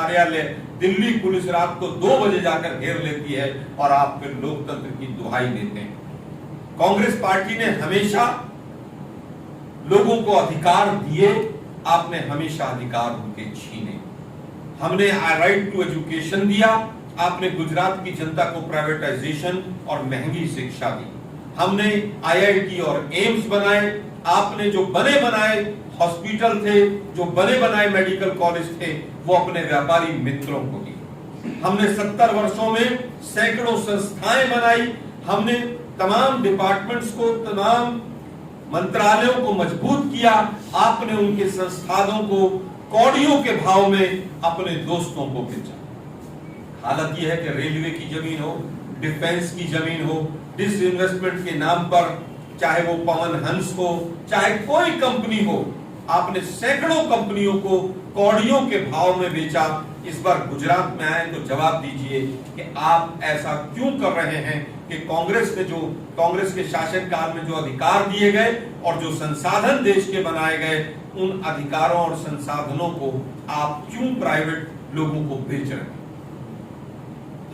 कार्यालय दिल्ली पुलिस रात को 2 बजे जाकर घेर लेती है और आप फिर लोकतंत्र की दुहाई देते हैं। कांग्रेस पार्टी ने हमेशा लोगों को अधिकार दिए, आपने हमेशा अधिकार उनके छीने। हमने राइट टू एजुकेशन दिया, आपने गुजरात की जनता को प्राइवेटाइजेशन और महंगी शिक्षा दी। हमने IIT और एम्स बनाए, आपने जो बने बनाए हॉस्पिटल थे, जो बने बनाए मेडिकल कॉलेज थे, वो अपने व्यापारी मित्रों को दिए। हमने 70 वर्षों में सैकड़ों संस्थाएं बनाई, हमने तमाम डिपार्टमेंट्स को, तमाम मंत्रालयों को मजबूत किया, आपने उनके संस्थानों को कौड़ियों के भाव में अपने दोस्तों को बेचा। हालत यह है कि रेलवे की जमीन हो, डिफेंस की जमीन हो, डिसइन्वेस्टमेंट के नाम पर, चाहे वो पवन हंस हो, चाहे कोई कंपनी हो, आपने सैकड़ों कंपनियों को कौड़ियों के भाव में बेचा। इस बार गुजरात में आए तो जवाब दीजिए कि आप ऐसा क्यों कर रहे हैं कि कांग्रेस के शासनकाल में जो अधिकार दिए गए और जो संसाधन देश के बनाए गए, उन अधिकारों और संसाधनों को आप क्यों प्राइवेट लोगों को बेच रहे हैं?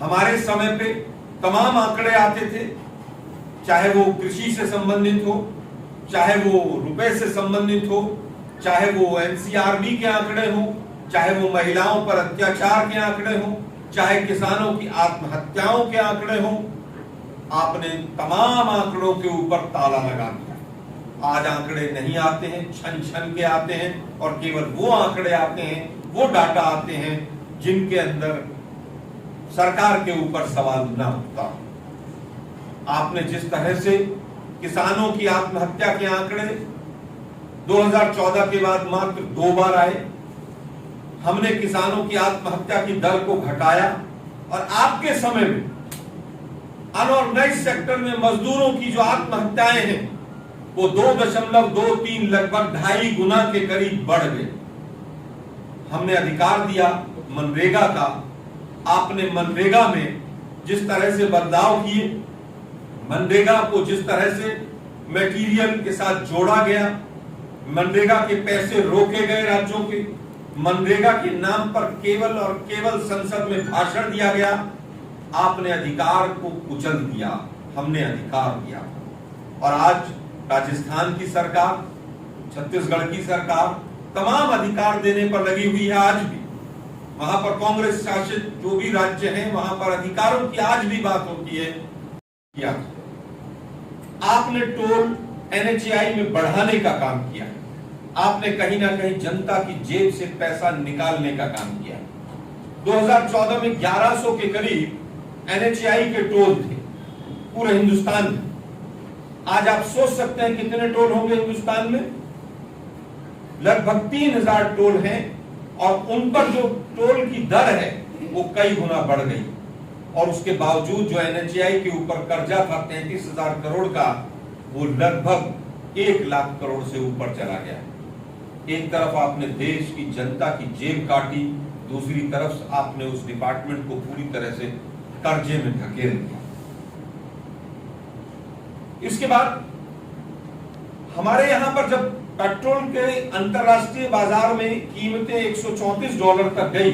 हमारे समय पे तमाम आंकड़े आते थे, चाहे वो कृषि से संबंधित हो, चाहे वो रुपए से संबंधित हो, चाहे वो NCRB के आंकड़े हो, चाहे वो महिलाओं पर अत्याचार के आंकड़े हो, चाहे किसानों की आत्महत्याओं के आंकड़े हो। आपने तमाम आंकड़ों के ऊपर ताला लगा दिया। आज आंकड़े नहीं आते हैं, छन छन के आते हैं, और केवल वो आंकड़े आते हैं, वो डाटा आते हैं जिनके अंदर सरकार के ऊपर सवाल न उठता। आपने जिस तरह से किसानों की आत्महत्या के आंकड़े 2014 के बाद मात्र 2 बार आए, हमने किसानों की आत्महत्या की दर को घटाया, और आपके समय में अनऑर्गेनाइज्ड सेक्टर में मजदूरों की जो आत्महत्याएं हैं वो 2.23 लगभग 2.5 गुना के करीब बढ़ गए। हमने अधिकार दिया मनरेगा का, आपने मनरेगा में जिस तरह से बदलाव किए, मनरेगा को जिस तरह से मटेरियल के साथ जोड़ा गया, मनरेगा के पैसे रोके गए राज्यों के, मनरेगा के नाम पर केवल और केवल संसद में भाषण दिया गया, आपने अधिकार को कुचल दिया, हमने अधिकार दिया। और आज राजस्थान की सरकार, छत्तीसगढ़ की सरकार तमाम अधिकार देने पर लगी हुई है। आज भी वहां पर कांग्रेस शासित जो भी राज्य हैं, वहां पर अधिकारों की आज भी बात होती है। क्या आपने टोल NHAI में बढ़ाने का काम किया, आपने कहीं ना कहीं जनता की जेब से पैसा निकालने का काम किया। 2014 में 1100 के करीब NHAI के टोल थे पूरे हिंदुस्तान में। आज आप सोच सकते हैं कितने टोल होंगे हिंदुस्तान में? लगभग 3000 टोल हैं, और उन पर जो टोल की दर है वो कई गुना बढ़ गई। और उसके बावजूद जो NHAI के ऊपर कर्जा था 33,000 करोड़ का, वो लगभग 1 लाख करोड़ से ऊपर चला गया। एक तरफ आपने देश की जनता की जेब काटी, दूसरी तरफ आपने उस डिपार्टमेंट को पूरी तरह से कर्जे में धकेल दिया। इसके बाद हमारे यहां पर जब पेट्रोल के अंतरराष्ट्रीय बाजार में कीमतें $134 तक गई,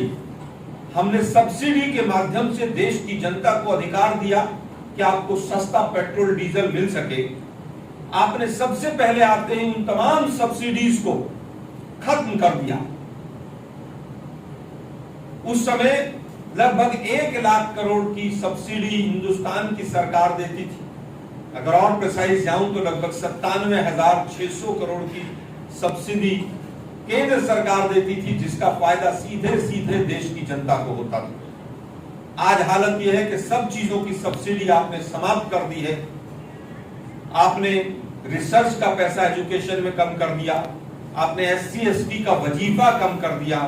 हमने सब्सिडी के माध्यम से देश की जनता को अधिकार दिया कि आपको सस्ता पेट्रोल डीजल मिल सके। आपने सबसे पहले आते ही उन तमाम सब्सिडीज को खत्म कर दिया। उस समय लगभग 1 लाख करोड़ की सब्सिडी हिंदुस्तान की सरकार देती थी। अगर और प्रिसाइज जाऊं तो लगभग 97,600 करोड़ की सब्सिडी केंद्र सरकार देती थी, जिसका फायदा सीधे सीधे देश की जनता को होता था। आज हालत यह है कि सब चीजों की सब्सिडी आपने समाप्त कर दी है। आपने रिसर्च का पैसा एजुकेशन में कम कर दिया, आपने SC/ST का वजीफा कम कर दिया।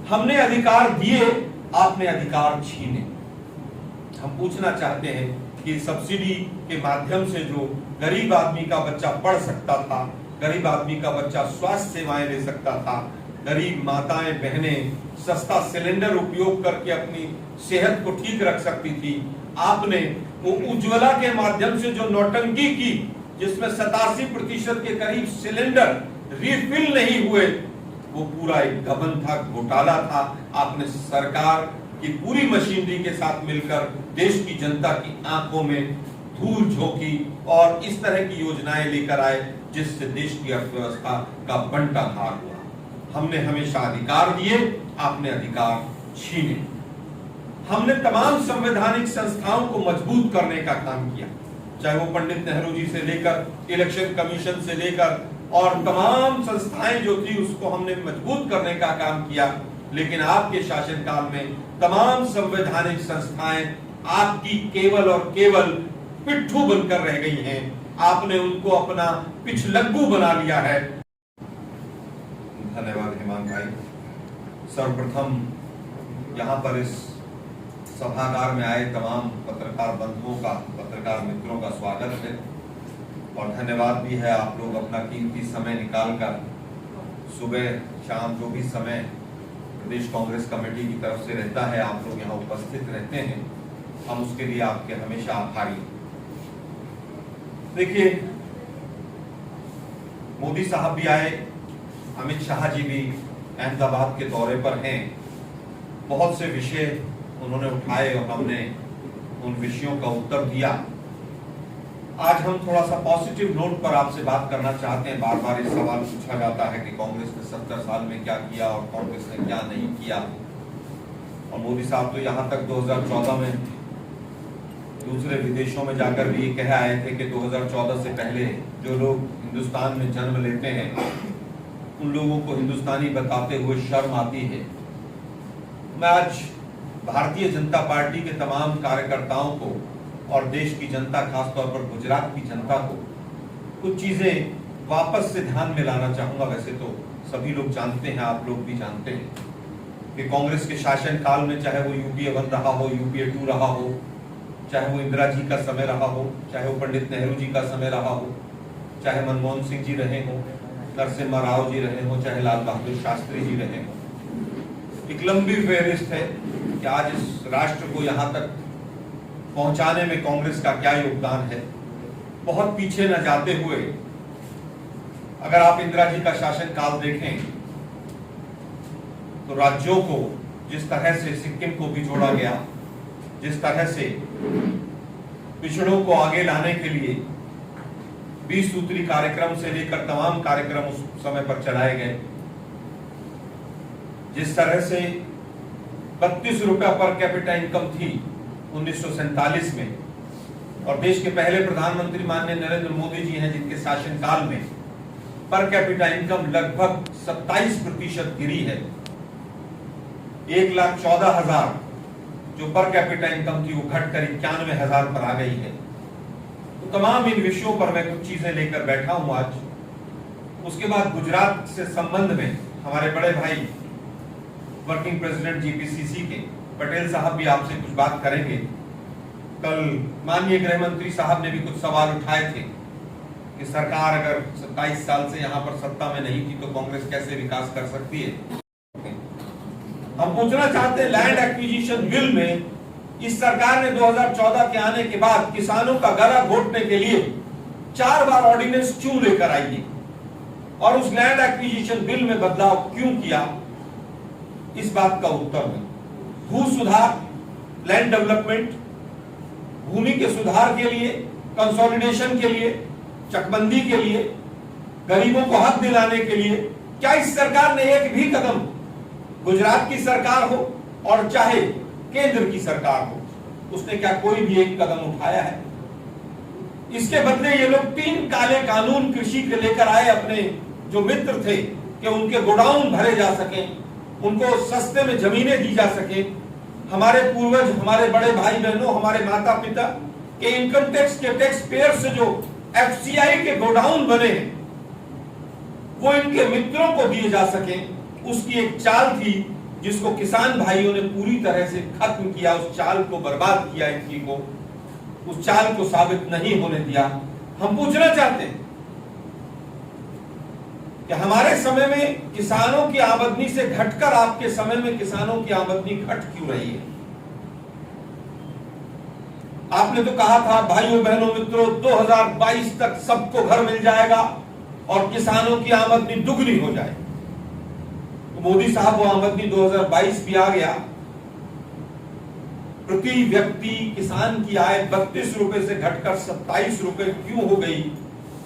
हमने अधिकार दिए, आपने अधिकार छीने। हम पूछना चाहते हैं कि सब्सिडी के माध्यम से जो गरीब आदमी का बच्चा पढ़ सकता था, गरीब आदमी का बच्चा स्वास्थ्य सेवाएं ले सकता था, गरीब माताएं बहनें सस्ता सिलेंडर उपयोग करके अपनी सेहत को ठीक रख सकती थी, आपने वो उज्ज्वला के माध्यम से जो नौटंकी की, जिसमें 87% के करीब सिलेंडर रिफिल नहीं हुए, वो पूरा एक गबन था, घोटाला था। आपने सरकार की पूरी मशीनरी के साथ मिलकर देश की जनता की आंखों में धूल झोंकी और इस तरह की योजनाएं लेकर आए जिससे देश की अर्थव्यवस्था का बंटाधार हुआ। हमने हमेशा अधिकार दिए, आपने अधिकार छीने। हमने तमाम संवैधानिक संस्थाओं को मजबूत करने का काम किया, चाहे वो पंडित नेहरू जी से लेकर इलेक्शन कमीशन से लेकर और तमाम संस्थाएं जो थी उसको हमने मजबूत करने का काम किया। लेकिन आपके शासनकाल में तमाम संवैधानिक संस्थाएं आपकी केवल और केवल पिट्ठू बनकर रह गई हैं। आपने उनको अपना पिछलग्गू बना लिया है। धन्यवाद हेमंत भाई। सर्वप्रथम यहाँ पर इस सभागार में आए तमाम पत्रकार बंधुओं का, पत्रकार मित्रों का स्वागत है और धन्यवाद भी है। आप लोग अपना कीमती समय निकालकर सुबह शाम जो भी समय प्रदेश कांग्रेस कमेटी की तरफ से रहता है आप लोग यहाँ उपस्थित रहते हैं, हम उसके लिए आपके हमेशा आभारी हैं। देखिए, मोदी साहब भी आए, अमित शाह जी भी अहमदाबाद के दौरे पर हैं। बहुत से विषय उन्होंने उठाए और हमने उन विषयों का उत्तर दिया। आज हम थोड़ा सा पॉजिटिव नोट पर आपसे बात करना चाहते हैं। बार बार इस सवाल पूछा जाता है कि कांग्रेस ने 70 साल में क्या किया और कांग्रेस ने क्या नहीं किया। और मोदी साहब तो यहाँ तक 2014 में दूसरे विदेशों में जाकर भी ये कह आए थे कि 2014 से पहले जो लोग हिंदुस्तान में जन्म लेते हैं उन लोगों को हिंदुस्तानी बताते हुए शर्म आती है। मैं आज भारतीय जनता पार्टी के तमाम कार्यकर्ताओं को और देश की जनता, खासतौर पर गुजरात की जनता को कुछ चीजें वापस से ध्यान में लाना चाहूंगा। वैसे तो सभी लोग जानते हैं, आप लोग भी जानते हैं कि कांग्रेस के शासनकाल में चाहे वो यूपीए 1 रहा हो, यूपीए 2 रहा हो, चाहे वो इंदिरा जी का समय रहा हो, चाहे वो पंडित नेहरू जी का समय रहा हो, चाहे मनमोहन सिंह जी रहे हो, नरसिम्हा राव जी रहे हो, चाहे लाल बहादुर शास्त्री जी रहे हो। एक लंबी फहरिस्त है कि आज इस राष्ट्र को यहाँ तक पहुंचाने में कांग्रेस का क्या योगदान है। बहुत पीछे न जाते हुए अगर आप इंदिरा जी का शासनकाल देखें तो राज्यों को जिस तरह से सिक्किम को भी जोड़ा गया, जिस तरह से पिछड़ों को आगे लाने के लिए 20 सूत्री कार्यक्रम से लेकर तमाम कार्यक्रम उस समय पर चलाए गए, जिस तरह से 32 रुपया पर कैपिटा इनकम थी 1947 में, और देश के पहले प्रधानमंत्री माननीय नरेंद्र मोदी जी हैं जिनके शासनकाल में पर कैपिटा इनकम लगभग 27% गिरी है। 1,14,000 जो पर कैपिटा इनकम थी वो घटकर 91,000 पर आ गई है। तो तमाम इन विषयों पर मैं कुछ चीजें लेकर बैठा हूं आज। उसके बाद गुजरात से संबंध में हमारे बड़े भाई वर्किंग प्रेसिडेंट जीपीसीसी के पटेल साहब भी आपसे कुछ बात करेंगे। कल माननीय गृह मंत्री साहब ने भी कुछ सवाल उठाए थे कि सरकार अगर 27 साल से यहाँ पर सत्ता में नहीं थी तो कांग्रेस कैसे विकास कर सकती है। हम पूछना चाहते हैं, लैंड एक्विजिशन बिल में इस सरकार ने 2014 के आने के बाद किसानों का गला घोटने के लिए 4 बार ऑर्डिनेंस क्यों लेकर आई है और उस लैंड एक्विजिशन बिल में बदलाव क्यों किया? इस बात का उत्तर में भू सुधार, लैंड डेवलपमेंट, भूमि के सुधार के लिए, कंसोलिडेशन के लिए, चकबंदी के लिए, गरीबों को हक दिलाने के लिए क्या इस सरकार ने एक भी कदम, गुजरात की सरकार हो और चाहे केंद्र की सरकार हो, उसने क्या कोई भी एक कदम उठाया है? इसके बदले ये लोग 3 काले कानून कृषि के लेकर आए अपने जो मित्र थे कि उनके गोडाउन भरे जा सके, उनको सस्ते में जमीनें दी जा सके। हमारे पूर्वज, हमारे बड़े भाई बहनों, हमारे माता पिता के इनकम टैक्स के टैक्स पेयर से जो एफसीआई के गोडाउन बने हैं वो इनके मित्रों को दिए जा सके, उसकी एक चाल थी जिसको किसान भाइयों ने पूरी तरह से खत्म किया, उस चाल को बर्बाद किया, इनकी को उस चाल को साबित नहीं होने दिया। हम पूछना चाहते हैं कि हमारे समय में किसानों की आमदनी से घटकर आपके समय में किसानों की आमदनी घट क्यों रही है? आपने तो कहा था भाइयों बहनों मित्रों 2022 तक सबको घर मिल जाएगा और किसानों की आमदनी दुगनी हो जाएगी। मोदी साहब वो आमदनी 2022 भी आ गया, प्रति व्यक्ति किसान की आय 32 रुपए से घटकर 27 रुपए क्यों हो गई,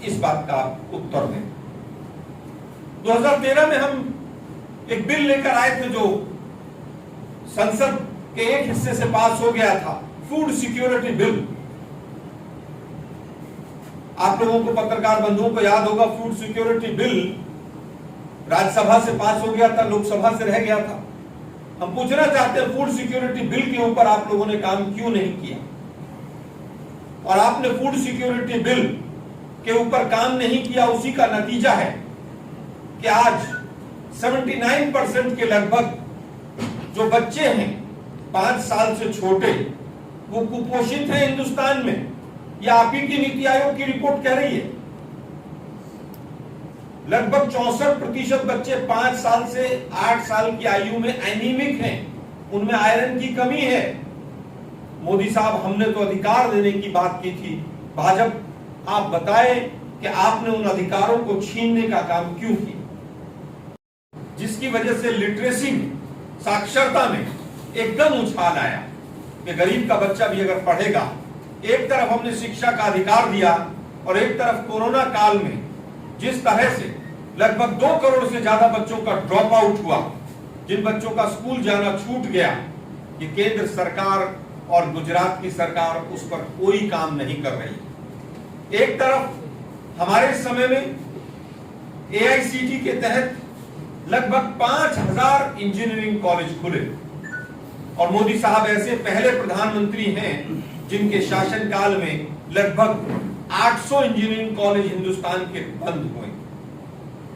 इस बात का उत्तर दें। 2013 में हम एक बिल लेकर आए थे जो संसद के एक हिस्से से पास हो गया था, फूड सिक्योरिटी बिल। आप लोगों को, पत्रकार बंधुओं को याद होगा, फूड सिक्योरिटी बिल राज्यसभा से पास हो गया था, लोकसभा से रह गया था। हम पूछना चाहते हैं, फूड सिक्योरिटी बिल के ऊपर आप लोगों ने काम क्यों नहीं किया? और आपने फूड सिक्योरिटी बिल के ऊपर काम नहीं किया, उसी का नतीजा है कि आज 79% के लगभग जो बच्चे हैं 5 साल से छोटे, वो कुपोषित हैं हिंदुस्तान में। यह आप ही की नीति आयोग की रिपोर्ट कह रही है। लगभग 64% बच्चे 5 साल से 8 साल की आयु में एनीमिक हैं, उनमें आयरन की कमी है। मोदी साहब, हमने तो अधिकार देने की बात की थी, भाजपा आप बताएं कि आपने उन अधिकारों को छीनने का काम क्यों किया, जिसकी वजह से लिटरेसी में, साक्षरता में एकदम उछाल आया कि गरीब का बच्चा भी अगर पढ़ेगा। एक तरफ हमने शिक्षा का अधिकार दिया और एक तरफ कोरोना काल में जिस तरह से लगभग 2 करोड़ से ज्यादा बच्चों का ड्रॉप आउट हुआ, जिन बच्चों का स्कूल जाना छूट गया, ये केंद्र सरकार और गुजरात की सरकार उस पर कोई काम नहीं कर रही। एक तरफ हमारे समय में AICTE के तहत लगभग 5000 इंजीनियरिंग कॉलेज खुले और मोदी साहब ऐसे पहले प्रधानमंत्री हैं जिनके शासनकाल में लगभग 800 इंजीनियरिंग कॉलेज हिंदुस्तान के बंद हुए,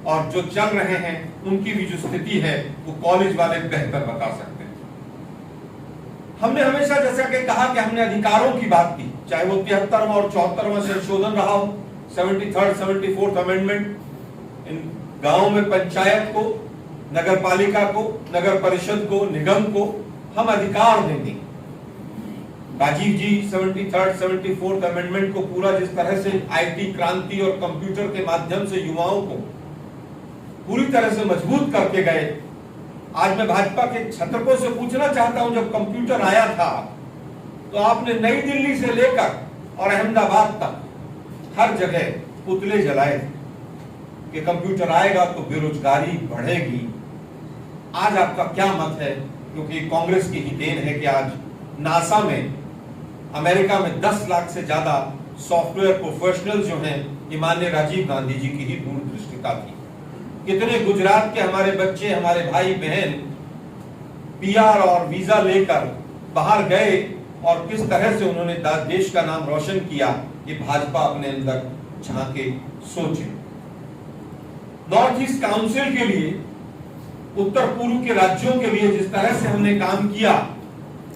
और जो चल रहे हैं उनकी भी जो स्थिति है वो कॉलेज वाले बेहतर बता सकते हैं। हमने हमेशा जैसा कि कहा कि हमने अधिकारों की बात की, चाहे वो 73वां और 74वां संशोधन रहा हो, 73rd 74th अमेंडमेंट, इन गांव में पंचायत को, नगर पालिका को, नगर परिषद को, निगम को हम अधिकार देंगे। राजीव जी 73rd 74th अमेंडमेंट को पूरा जिस तरह से IT क्रांति और कंप्यूटर के माध्यम से युवाओं को पूरी तरह से मजबूत करके गए। आज मैं भाजपा के छत्रपों से पूछना चाहता हूं, जब कंप्यूटर आया था तो आपने नई दिल्ली से लेकर और अहमदाबाद तक हर जगह पुतले जलाए थे कि कंप्यूटर आएगा तो बेरोजगारी बढ़ेगी। आज आपका क्या मत है? क्योंकि कांग्रेस की ही देन है कि आज नासा में, अमेरिका में 10 लाख से ज्यादा सॉफ्टवेयर प्रोफेशनल जो हैं, ये माननीय राजीव गांधी जी की ही दूरदृष्टिता थी। कितने गुजरात के हमारे बच्चे, हमारे भाई बहन PR और वीजा लेकर बाहर गए और किस तरह से उन्होंने देश का नाम रोशन किया, ये भाजपा अपने अंदर झांके, सोचे। नॉर्थ ईस्ट काउंसिल के लिए, उत्तर पूर्व के राज्यों के लिए जिस तरह से हमने काम किया,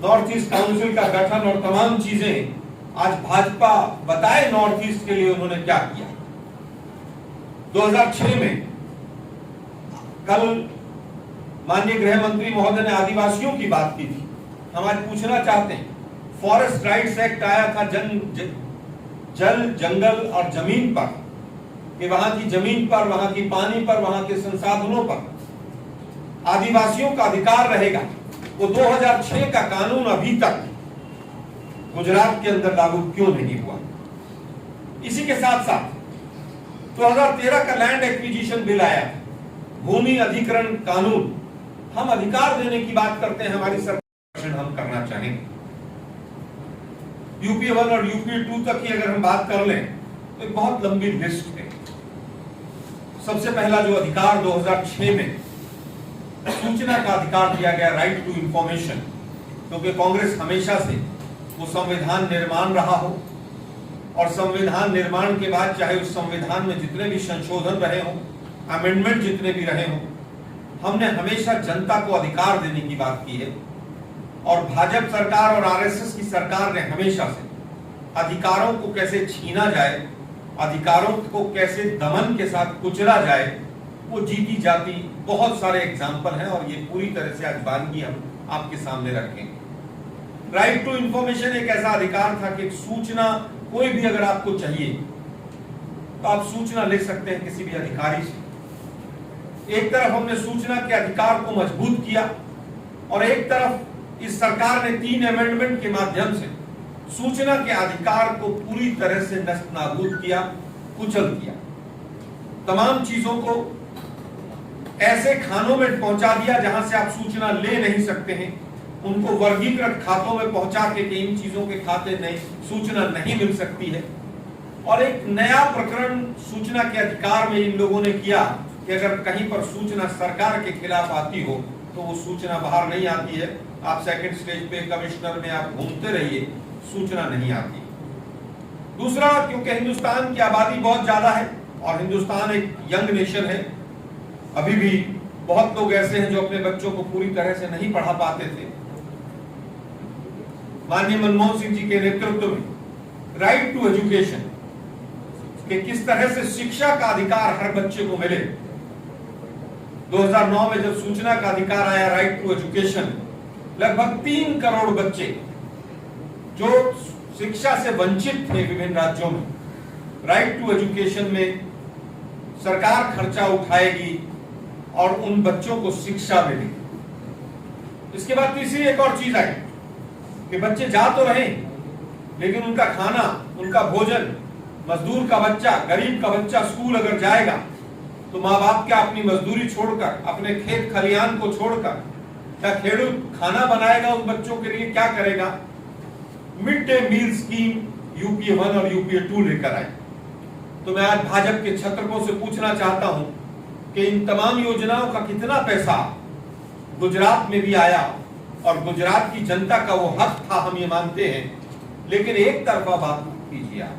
नॉर्थ ईस्ट काउंसिल का गठन और तमाम चीजें, आज भाजपा बताए नॉर्थ ईस्ट के लिए उन्होंने क्या किया। 2006 में कल माननीय गृह मंत्री महोदय ने आदिवासियों की बात की थी। हम आज पूछना चाहते हैं, फॉरेस्ट राइट्स एक्ट आया था जल, जंगल और जमीन पर, कि वहां की जमीन पर, वहां की पानी पर, वहां के संसाधनों पर आदिवासियों का अधिकार रहेगा। वो 2006 का कानून अभी तक गुजरात के अंदर लागू क्यों नहीं हुआ? इसी के साथ साथ 2013 का लैंड एक्विजिशन बिल आया, भूमि अधिग्रहण कानून। हम अधिकार देने की बात करते हैं, हमारी सरकार हम करना चाहेंगे। UP 1 और UP 2 तक की अगर हम बात कर लें तो एक बहुत लंबी लिस्ट है। सबसे पहला जो अधिकार 2006 में सूचना का अधिकार दिया गया, राइट टू इंफॉर्मेशन, क्योंकि कांग्रेस हमेशा से वो संविधान निर्माण रहा हो और संविधान निर्माण के बाद चाहे उस संविधान में जितने भी संशोधन रहे हों, अमेंडमेंट जितने भी रहे हों, हमने हमेशा जनता को अधिकार देने की बात की है। और भाजपा सरकार और RSS की सरकार ने हमेशा से अधिकारों को कैसे छीना जाए, अधिकारों को कैसे दमन के साथ कुचला जाए, वो जीती जाती बहुत सारे एग्जाम्पल हैं और ये पूरी तरह से आज वानगी हम आपके सामने रखें। राइट टू इंफॉर्मेशन एक ऐसा अधिकार था कि सूचना कोई भी अगर आपको चाहिए तो आप सूचना ले सकते हैं किसी भी अधिकारी से। एक तरफ हमने सूचना के अधिकार को मजबूत किया और एक तरफ इस सरकार ने 3 अमेंडमेंट के माध्यम से सूचना के अधिकार को पूरी तरह से नस्तनाबूद किया, कुचल किया। तमाम चीजों को ऐसे खानों में पहुंचा दिया जहां से आप सूचना ले नहीं सकते हैं, उनको वर्गीकृत खातों में पहुंचा के कि इन चीजों के खाते नहीं, सूचना नहीं मिल सकती है। और एक नया प्रकरण सूचना के अधिकार में इन लोगों ने किया कि अगर कहीं पर सूचना सरकार के खिलाफ आती हो तो वो सूचना बाहर नहीं आती है। आप सेकंड स्टेज पे कमिश्नर में आप घूमते रहिए, सूचना नहीं आती। दूसरा, क्योंकि हिंदुस्तान की आबादी बहुत ज्यादा है और हिंदुस्तान एक यंग नेशन है, अभी भी बहुत लोग ऐसे हैं जो अपने बच्चों को पूरी तरह से नहीं पढ़ा पाते थे। माननीय मनमोहन सिंह जी के नेतृत्व में राइट टू एजुकेशन कि किस तरह से शिक्षा का अधिकार हर बच्चे को मिले, 2009 में जब सूचना का अधिकार आया, राइट टू एजुकेशन, लगभग 3 करोड़ बच्चे जो शिक्षा से वंचित थे विभिन्न राज्यों में, राइट टू एजुकेशन में सरकार खर्चा उठाएगी और उन बच्चों को शिक्षा मिलेगी। इसके बाद तीसरी एक और चीज आई कि बच्चे जा तो रहे लेकिन उनका खाना, उनका भोजन, मजदूर का बच्चा, गरीब का बच्चा स्कूल अगर जाएगा तो माँ बाप क्या अपनी मजदूरी छोड़कर, अपने खेत खलियान को छोड़कर क्या खेडूत खाना बनाएगा उन बच्चों के लिए? क्या करेगा? Midday meal scheme UPA 1 और यूपीए 2 लेकर आए। तो मैं आज भाजपा के छत्रपों से पूछना चाहता हूं कि इन तमाम योजनाओं का कितना पैसा गुजरात में भी आया और गुजरात की जनता का वो हक था, हम ये मानते हैं, लेकिन एक तरफा बात कीजिए आप।